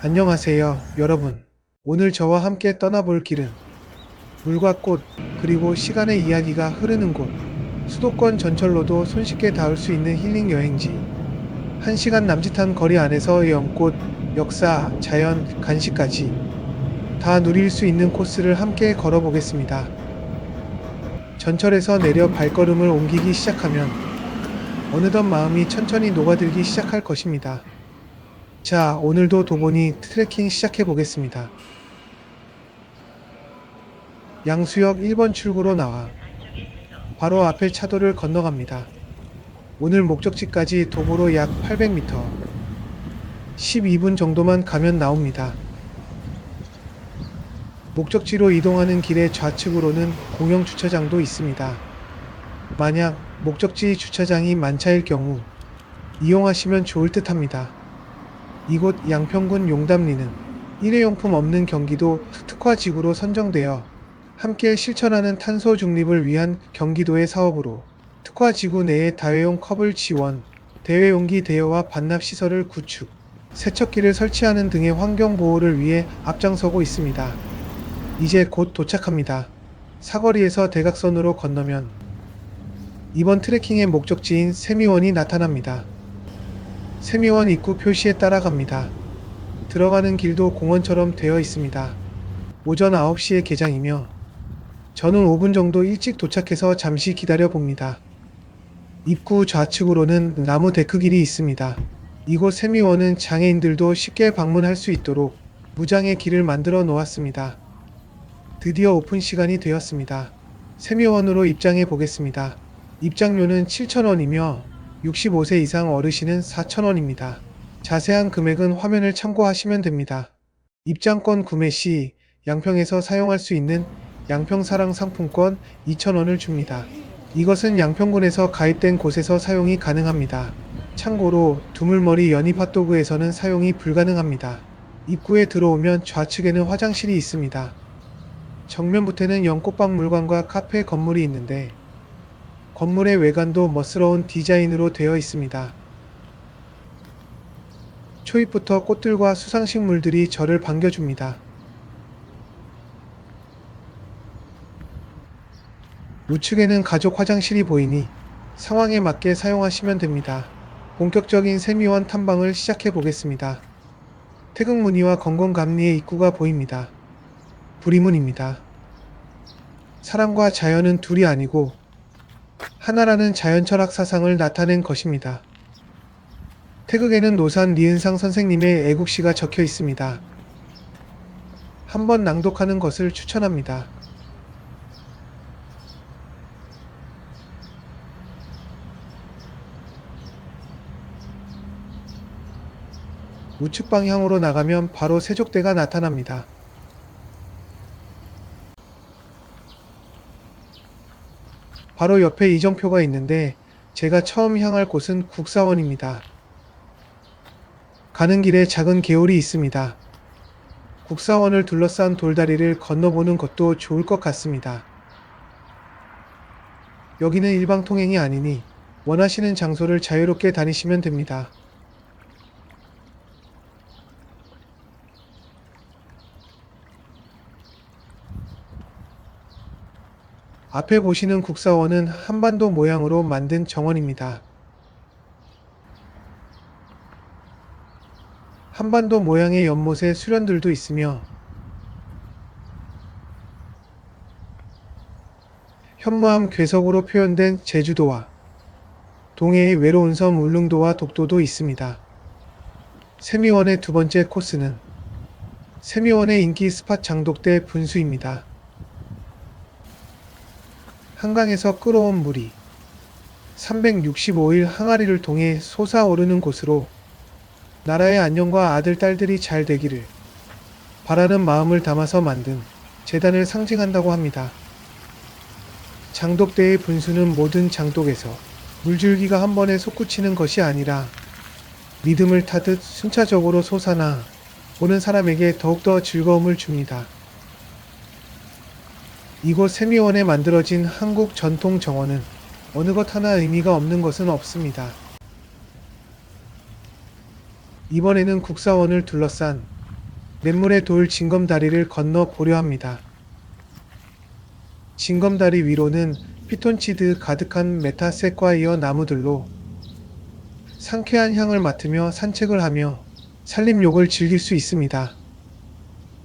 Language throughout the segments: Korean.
안녕하세요, 여러분. 오늘 저와 함께 떠나볼 길은 물과 꽃, 그리고 시간의 이야기가 흐르는 곳. 수도권 전철로도 손쉽게 닿을 수 있는 힐링 여행지. 1시간 남짓한 거리 안에서 연꽃, 역사, 자연, 간식까지 다 누릴 수 있는 코스를 함께 걸어보겠습니다. 전철에서 내려 발걸음을 옮기기 시작하면 어느덧 마음이 천천히 녹아들기 시작할 것입니다. 자, 오늘도 도보니 트레킹 시작해 보겠습니다. 양수역 1번 출구로 나와 바로 앞에 차도를 건너갑니다. 오늘 목적지까지 도보로 약 800m, 12분 정도만 가면 나옵니다. 목적지로 이동하는 길의 좌측으로는 공영 주차장도 있습니다. 만약 목적지 주차장이 만차일 경우 이용하시면 좋을 듯 합니다. 이곳 양평군 용담리는 일회용품 없는 경기도 특화지구로 선정되어 함께 실천하는 탄소 중립을 위한 경기도의 사업으로 특화지구 내에 다회용 컵을 지원, 대외용기 대여와 반납 시설을 구축, 세척기를 설치하는 등의 환경 보호를 위해 앞장서고 있습니다. 이제 곧 도착합니다. 사거리에서 대각선으로 건너면 이번 트레킹의 목적지인 세미원이 나타납니다. 세미원 입구 표시에 따라갑니다. 들어가는 길도 공원처럼 되어 있습니다. 오전 9시에 개장이며 저는 5분 정도 일찍 도착해서 잠시 기다려 봅니다. 입구 좌측으로는 나무 데크길이 있습니다. 이곳 세미원은 장애인들도 쉽게 방문할 수 있도록 무장의 길을 만들어 놓았습니다. 드디어 오픈 시간이 되었습니다. 세미원으로 입장해 보겠습니다. 입장료는 7,000원이며 65세 이상 어르신은 4,000원입니다. 자세한 금액은 화면을 참고하시면 됩니다. 입장권 구매 시 양평에서 사용할 수 있는 양평사랑 상품권 2,000원을 줍니다. 이것은 양평군에서 가입된 곳에서 사용이 가능합니다. 참고로 두물머리 연희 핫도그에서는 사용이 불가능합니다. 입구에 들어오면 좌측에는 화장실이 있습니다. 정면부터는 연꽃박물관과 카페 건물이 있는데 건물의 외관도 멋스러운 디자인으로 되어 있습니다. 초입부터 꽃들과 수상식물들이 저를 반겨줍니다. 우측에는 가족 화장실이 보이니 상황에 맞게 사용하시면 됩니다. 본격적인 세미원 탐방을 시작해 보겠습니다. 태극무늬와 건건감리의 입구가 보입니다. 부리문입니다. 사람과 자연은 둘이 아니고 하나라는 자연철학 사상을 나타낸 것입니다. 태극에는 노산 리은상 선생님의 애국시가 적혀 있습니다. 한번 낭독하는 것을 추천합니다. 우측 방향으로 나가면 바로 세족대가 나타납니다. 바로 옆에 이정표가 있는데 제가 처음 향할 곳은 국사원입니다. 가는 길에 작은 개울이 있습니다. 국사원을 둘러싼 돌다리를 건너보는 것도 좋을 것 같습니다. 여기는 일방통행이 아니니 원하시는 장소를 자유롭게 다니시면 됩니다. 앞에 보시는 국사원은 한반도 모양으로 만든 정원입니다. 한반도 모양의 연못에 수련들도 있으며 현무암 괴석으로 표현된 제주도와 동해의 외로운 섬 울릉도와 독도도 있습니다. 세미원의 두 번째 코스는 세미원의 인기 스팟 장독대 분수입니다. 한강에서 끌어온 물이 365일 항아리를 통해 솟아오르는 곳으로 나라의 안녕과 아들, 딸들이 잘 되기를 바라는 마음을 담아서 만든 재단을 상징한다고 합니다. 장독대의 분수는 모든 장독에서 물줄기가 한 번에 솟구치는 것이 아니라 리듬을 타듯 순차적으로 솟아나 보는 사람에게 더욱더 즐거움을 줍니다. 이곳 세미원에 만들어진 한국 전통 정원은 어느 것 하나 의미가 없는 것은 없습니다. 이번에는 국사원을 둘러싼 냇물의 돌 징검다리를 건너 보려 합니다. 징검다리 위로는 피톤치드 가득한 메타세콰이어 나무들로 상쾌한 향을 맡으며 산책을 하며 산림욕을 즐길 수 있습니다.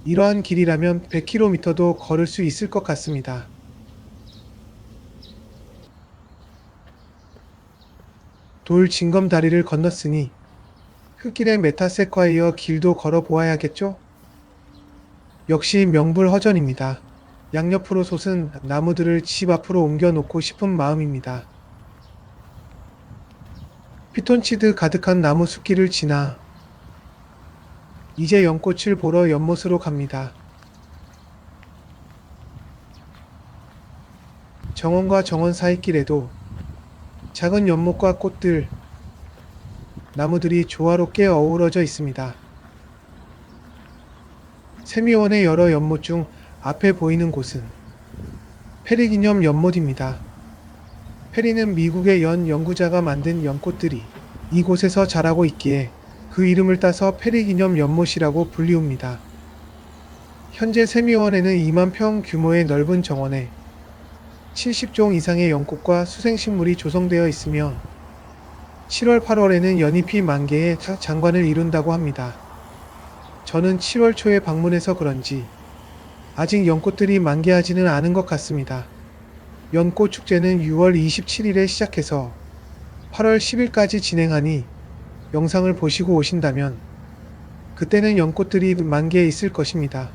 이러한 길이라면 100km도 걸을 수 있을 것 같습니다. 돌 징검다리를 건넜으니 흙길의 메타세콰이어 길도 걸어 보아야겠죠? 역시 명불허전입니다. 양옆으로 솟은 나무들을 집 앞으로 옮겨 놓고 싶은 마음입니다. 피톤치드 가득한 나무 숲길을 지나 이제 연꽃을 보러 연못으로 갑니다. 정원과 정원 사이길에도 작은 연못과 꽃들, 나무들이 조화롭게 어우러져 있습니다. 세미원의 여러 연못 중 앞에 보이는 곳은 페리 기념 연못입니다. 페리는 미국의 연 연구자가 만든 연꽃들이 이곳에서 자라고 있기에 그 이름을 따서 페리 기념 연못이라고 불리웁니다. 현재 세미원에는 2만 평 규모의 넓은 정원에 70종 이상의 연꽃과 수생식물이 조성되어 있으며 7월, 8월에는 연잎이 만개의 장관을 이룬다고 합니다. 저는 7월 초에 방문해서 그런지 아직 연꽃들이 만개하지는 않은 것 같습니다. 연꽃 축제는 6월 27일에 시작해서 8월 10일까지 진행하니 영상을 보시고 오신다면 그때는 연꽃들이 만개해 있을 것입니다.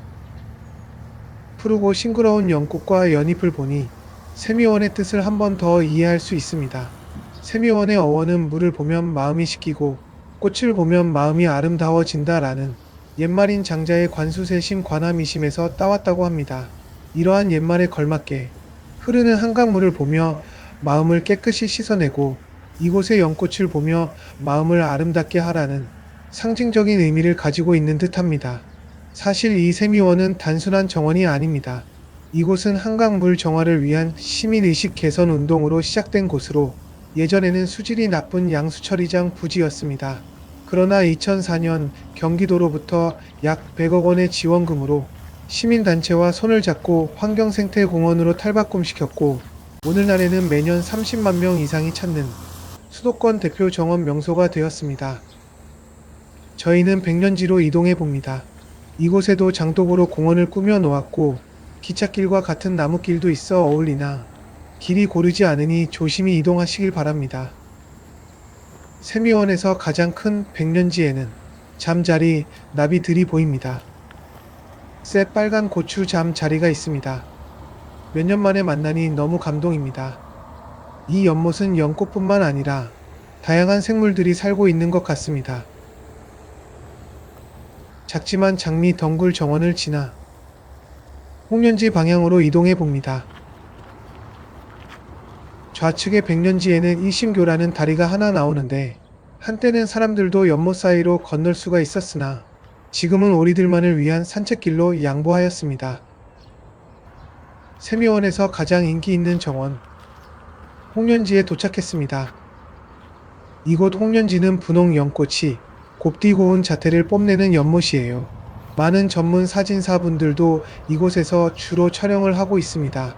푸르고 싱그러운 연꽃과 연잎을 보니 세미원의 뜻을 한 번 더 이해할 수 있습니다. 세미원의 어원은 물을 보면 마음이 식히고 꽃을 보면 마음이 아름다워진다라는 옛말인 장자의 관수세심 관함이심에서 따왔다고 합니다. 이러한 옛말에 걸맞게 흐르는 한강물을 보며 마음을 깨끗이 씻어내고 이곳의 연꽃을 보며 마음을 아름답게 하라는 상징적인 의미를 가지고 있는 듯합니다. 사실 이 세미원은 단순한 정원이 아닙니다. 이곳은 한강물 정화를 위한 시민의식 개선 운동으로 시작된 곳으로 예전에는 수질이 나쁜 양수처리장 부지였습니다. 그러나 2004년 경기도로부터 약 100억 원의 지원금으로 시민단체와 손을 잡고 환경생태공원으로 탈바꿈시켰고 오늘날에는 매년 30만 명 이상이 찾는 수도권 대표 정원 명소가 되었습니다. 저희는 백년지로 이동해 봅니다. 이곳에도 장독으로 공원을 꾸며 놓았고 기찻길과 같은 나무길도 있어 어울리나 길이 고르지 않으니 조심히 이동하시길 바랍니다. 세미원에서 가장 큰 백년지에는 잠자리, 나비들이 보입니다. 새빨간 고추 잠자리가 있습니다. 몇 년 만에 만나니 너무 감동입니다. 이 연못은 연꽃뿐만 아니라 다양한 생물들이 살고 있는 것 같습니다. 작지만 장미 덩굴 정원을 지나 홍련지 방향으로 이동해 봅니다. 좌측의 백년지에는 일심교라는 다리가 하나 나오는데 한때는 사람들도 연못 사이로 건널 수가 있었으나 지금은 오리들만을 위한 산책길로 양보하였습니다. 세미원에서 가장 인기 있는 정원 홍련지에 도착했습니다. 이곳 홍련지는 분홍 연꽃이 곱디 고운 자태를 뽐내는 연못이에요. 많은 전문 사진사분들도 이곳에서 주로 촬영을 하고 있습니다.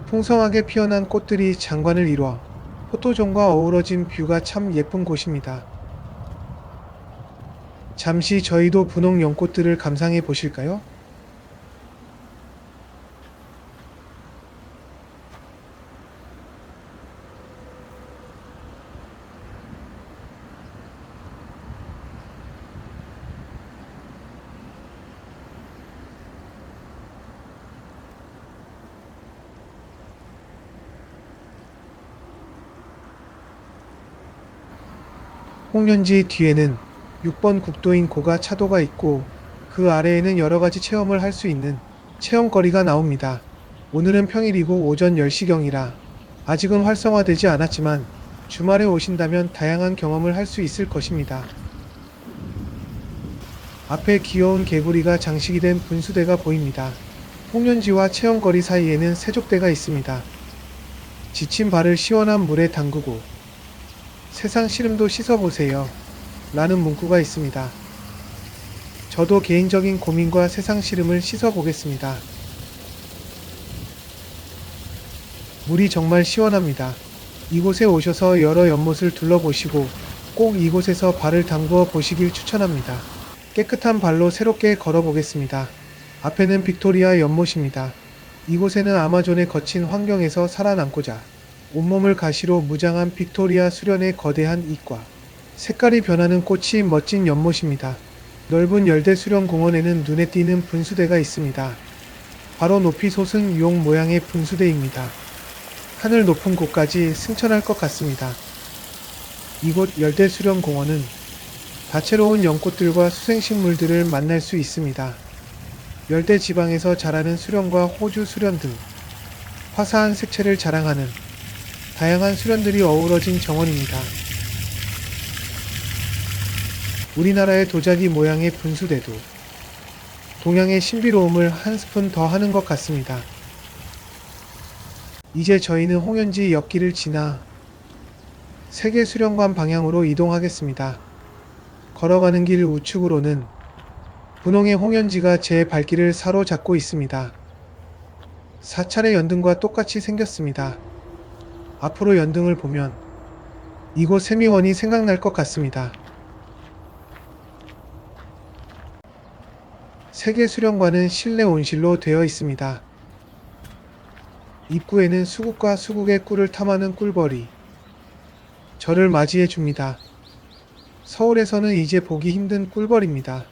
풍성하게 피어난 꽃들이 장관을 이루어 포토존과 어우러진 뷰가 참 예쁜 곳입니다. 잠시 저희도 분홍 연꽃들을 감상해 보실까요? 홍련지 뒤에는 6번 국도인 고가 차도가 있고 그 아래에는 여러가지 체험을 할 수 있는 체험거리가 나옵니다. 오늘은 평일이고 오전 10시경이라 아직은 활성화되지 않았지만 주말에 오신다면 다양한 경험을 할 수 있을 것입니다. 앞에 귀여운 개구리가 장식이 된 분수대가 보입니다. 홍련지와 체험거리 사이에는 세족대가 있습니다. 지친 발을 시원한 물에 담그고 세상 시름도 씻어보세요 라는 문구가 있습니다. 저도 개인적인 고민과 세상 시름을 씻어보겠습니다. 물이 정말 시원합니다. 이곳에 오셔서 여러 연못을 둘러보시고 꼭 이곳에서 발을 담그어 보시길 추천합니다. 깨끗한 발로 새롭게 걸어보겠습니다. 앞에는 빅토리아 연못입니다. 이곳에는 아마존의 거친 환경에서 살아남고자 온몸을 가시로 무장한 빅토리아 수련의 거대한 이과, 색깔이 변하는 꽃이 멋진 연못입니다. 넓은 열대 수련 공원에는 눈에 띄는 분수대가 있습니다. 바로 높이 솟은 용 모양의 분수대입니다. 하늘 높은 곳까지 승천할 것 같습니다. 이곳 열대 수련 공원은 다채로운 연꽃들과 수생식물들을 만날 수 있습니다. 열대 지방에서 자라는 수련과 호주 수련 등 화사한 색채를 자랑하는 다양한 수련들이 어우러진 정원입니다. 우리나라의 도자기 모양의 분수대도 동양의 신비로움을 한 스푼 더 하는 것 같습니다. 이제 저희는 홍현지 역길을 지나 세계수련관 방향으로 이동하겠습니다. 걸어가는 길 우측으로는 분홍의 홍현지가 제 발길을 사로잡고 있습니다. 사찰의 연등과 똑같이 생겼습니다. 앞으로 연등을 보면 이곳 세미원이 생각날 것 같습니다. 세계수련관은 실내 온실로 되어 있습니다. 입구에는 수국과 수국의 꿀을 탐하는 꿀벌이 저를 맞이해 줍니다. 서울에서는 이제 보기 힘든 꿀벌입니다.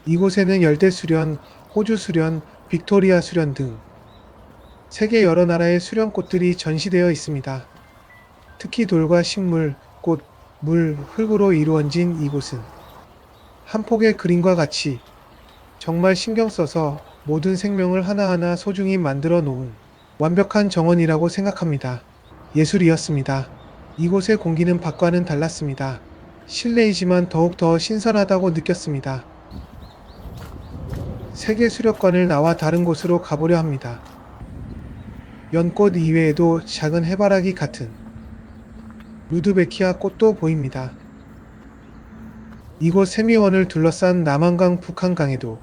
이곳에는 열대 수련, 호주 수련, 빅토리아 수련 등 세계 여러 나라의 수련꽃들이 전시되어 있습니다. 특히 돌과 식물, 꽃, 물, 흙으로 이루어진 이곳은 한 폭의 그림과 같이 정말 신경 써서 모든 생명을 하나하나 소중히 만들어 놓은 완벽한 정원이라고 생각합니다. 예술이었습니다. 이곳의 공기는 밖과는 달랐습니다. 실내이지만 더욱 더 신선하다고 느꼈습니다. 세계수련관을 나와 다른 곳으로 가보려 합니다. 연꽃 이외에도 작은 해바라기 같은 루드베키아 꽃도 보입니다. 이곳 세미원을 둘러싼 남한강 북한강에도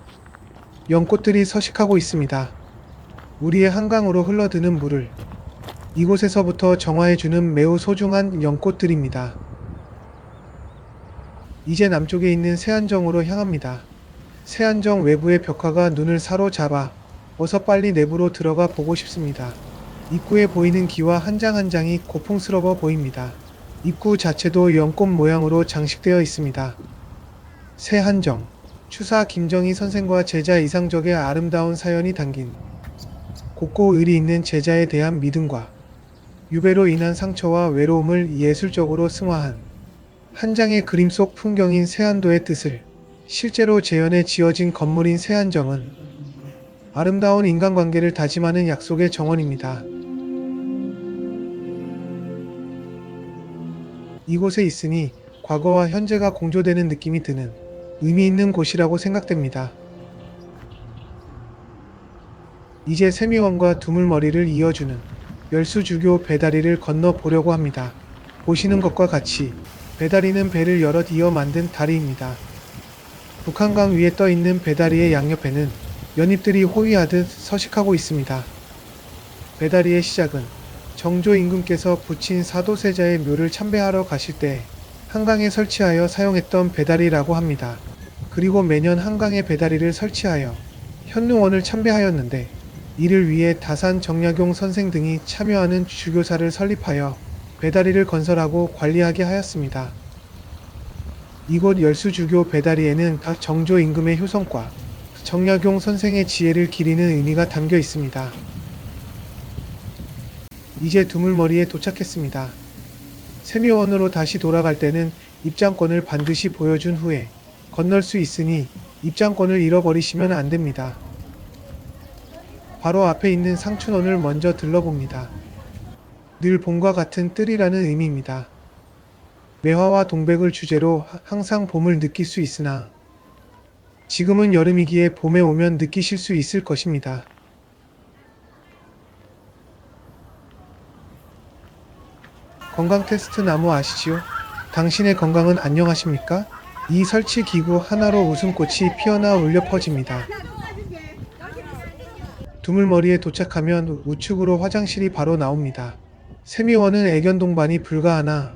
연꽃들이 서식하고 있습니다. 우리의 한강으로 흘러드는 물을 이곳에서부터 정화해주는 매우 소중한 연꽃들입니다. 이제 남쪽에 있는 세안정으로 향합니다. 세안정 외부의 벽화가 눈을 사로잡아 어서 빨리 내부로 들어가 보고 싶습니다. 입구에 보이는 기와 한 장 한 장이 고풍스러워 보입니다. 입구 자체도 연꽃 모양으로 장식되어 있습니다. 세한정, 추사 김정희 선생과 제자 이상적의 아름다운 사연이 담긴 곱고 의리 있는 제자에 대한 믿음과 유배로 인한 상처와 외로움을 예술적으로 승화한 한 장의 그림 속 풍경인 세안도의 뜻을 실제로 재현해 지어진 건물인 세안정은 아름다운 인간관계를 다짐하는 약속의 정원입니다. 이곳에 있으니 과거와 현재가 공조되는 느낌이 드는 의미 있는 곳이라고 생각됩니다. 이제 세미원과 두물머리를 이어주는 열수주교 배다리를 건너 보려고 합니다. 보시는 것과 같이 배다리는 배를 여럿 이어 만든 다리입니다. 북한강 위에 떠 있는 배다리의 양옆에는 연잎들이 호위하듯 서식하고 있습니다. 배다리의 시작은 정조 임금께서 부친 사도세자의 묘를 참배하러 가실 때 한강에 설치하여 사용했던 배다리라고 합니다. 그리고 매년 한강에 배다리를 설치하여 현능원을 참배하였는데 이를 위해 다산 정약용 선생 등이 참여하는 주교사를 설립하여 배다리를 건설하고 관리하게 하였습니다. 이곳 열수주교 배다리에는 각 정조 임금의 효성과 정약용 선생의 지혜를 기리는 의미가 담겨 있습니다. 이제 두물머리에 도착했습니다. 세미원으로 다시 돌아갈 때는 입장권을 반드시 보여준 후에 건널 수 있으니 입장권을 잃어버리시면 안 됩니다. 바로 앞에 있는 상춘원을 먼저 들러봅니다. 늘 봄과 같은 뜰이라는 의미입니다. 매화와 동백을 주제로 항상 봄을 느낄 수 있으나 지금은 여름이기에 봄에 오면 느끼실 수 있을 것입니다. 건강 테스트 나무 아시지요? 당신의 건강은 안녕하십니까? 이 설치 기구 하나로 웃음꽃이 피어나 울려 퍼집니다. 두물머리에 도착하면 우측으로 화장실이 바로 나옵니다. 세미원은 애견 동반이 불가하나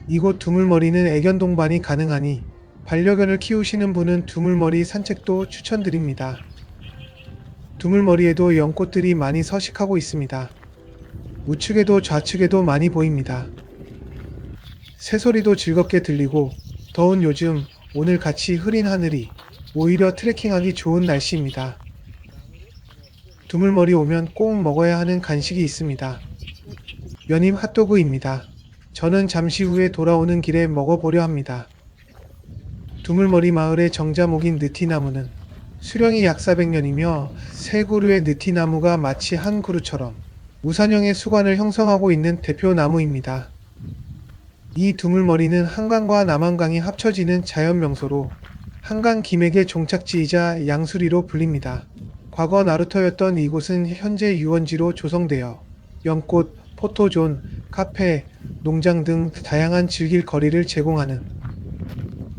이곳 두물머리는 애견 동반이 가능하니 반려견을 키우시는 분은 두물머리 산책도 추천드립니다. 두물머리에도 연꽃들이 많이 서식하고 있습니다. 우측에도 좌측에도 많이 보입니다. 새소리도 즐겁게 들리고 더운 요즘 오늘 같이 흐린 하늘이 오히려 트레킹하기 좋은 날씨입니다. 두물머리 오면 꼭 먹어야 하는 간식이 있습니다. 연잎 핫도그입니다. 저는 잠시 후에 돌아오는 길에 먹어보려 합니다. 두물머리 마을의 정자목인 느티나무는 수령이 약 400년이며 세 그루의 느티나무가 마치 한 그루처럼 우산형의 수관을 형성하고 있는 대표 나무입니다. 이 두물머리는 한강과 남한강이 합쳐지는 자연명소로 한강 김액의 종착지이자 양수리로 불립니다. 과거 나루터였던 이곳은 현재 유원지로 조성되어 연꽃, 포토존, 카페, 농장 등 다양한 즐길 거리를 제공하는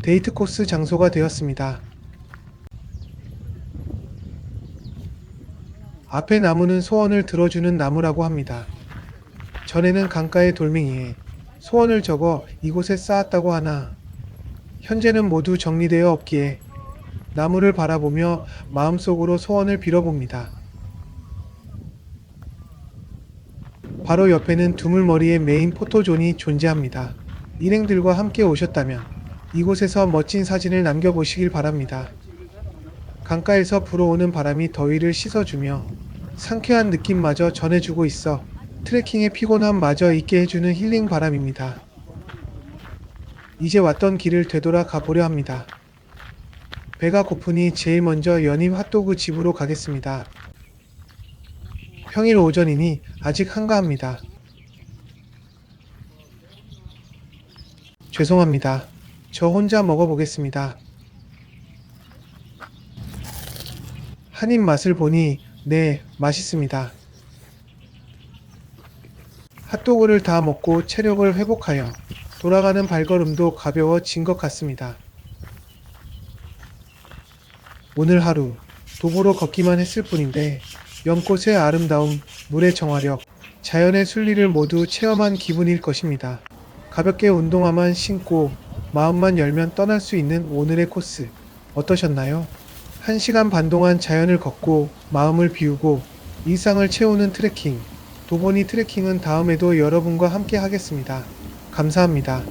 데이트 코스 장소가 되었습니다. 앞에 나무는 소원을 들어주는 나무라고 합니다. 전에는 강가의 돌멩이에 소원을 적어 이곳에 쌓았다고 하나 현재는 모두 정리되어 없기에 나무를 바라보며 마음속으로 소원을 빌어봅니다. 바로 옆에는 두물머리의 메인 포토존이 존재합니다. 일행들과 함께 오셨다면 이곳에서 멋진 사진을 남겨보시길 바랍니다. 강가에서 불어오는 바람이 더위를 씻어주며 상쾌한 느낌마저 전해주고 있어 트레킹의 피곤함마저 잊게 해주는 힐링 바람입니다. 이제 왔던 길을 되돌아 가보려 합니다. 배가 고프니 제일 먼저 연잎 핫도그 집으로 가겠습니다. 평일 오전이니 아직 한가합니다. 죄송합니다. 저 혼자 먹어보겠습니다. 한 입 맛을 보니 네, 맛있습니다. 핫도그를 다 먹고 체력을 회복하여 돌아가는 발걸음도 가벼워진 것 같습니다. 오늘 하루 도보로 걷기만 했을 뿐인데 연꽃의 아름다움, 물의 정화력, 자연의 순리를 모두 체험한 기분일 것입니다. 가볍게 운동화만 신고 마음만 열면 떠날 수 있는 오늘의 코스 어떠셨나요? 1시간 반 동안 자연을 걷고 마음을 비우고 일상을 채우는 트레킹. 도보니 트레킹은 다음에도 여러분과 함께 하겠습니다. 감사합니다.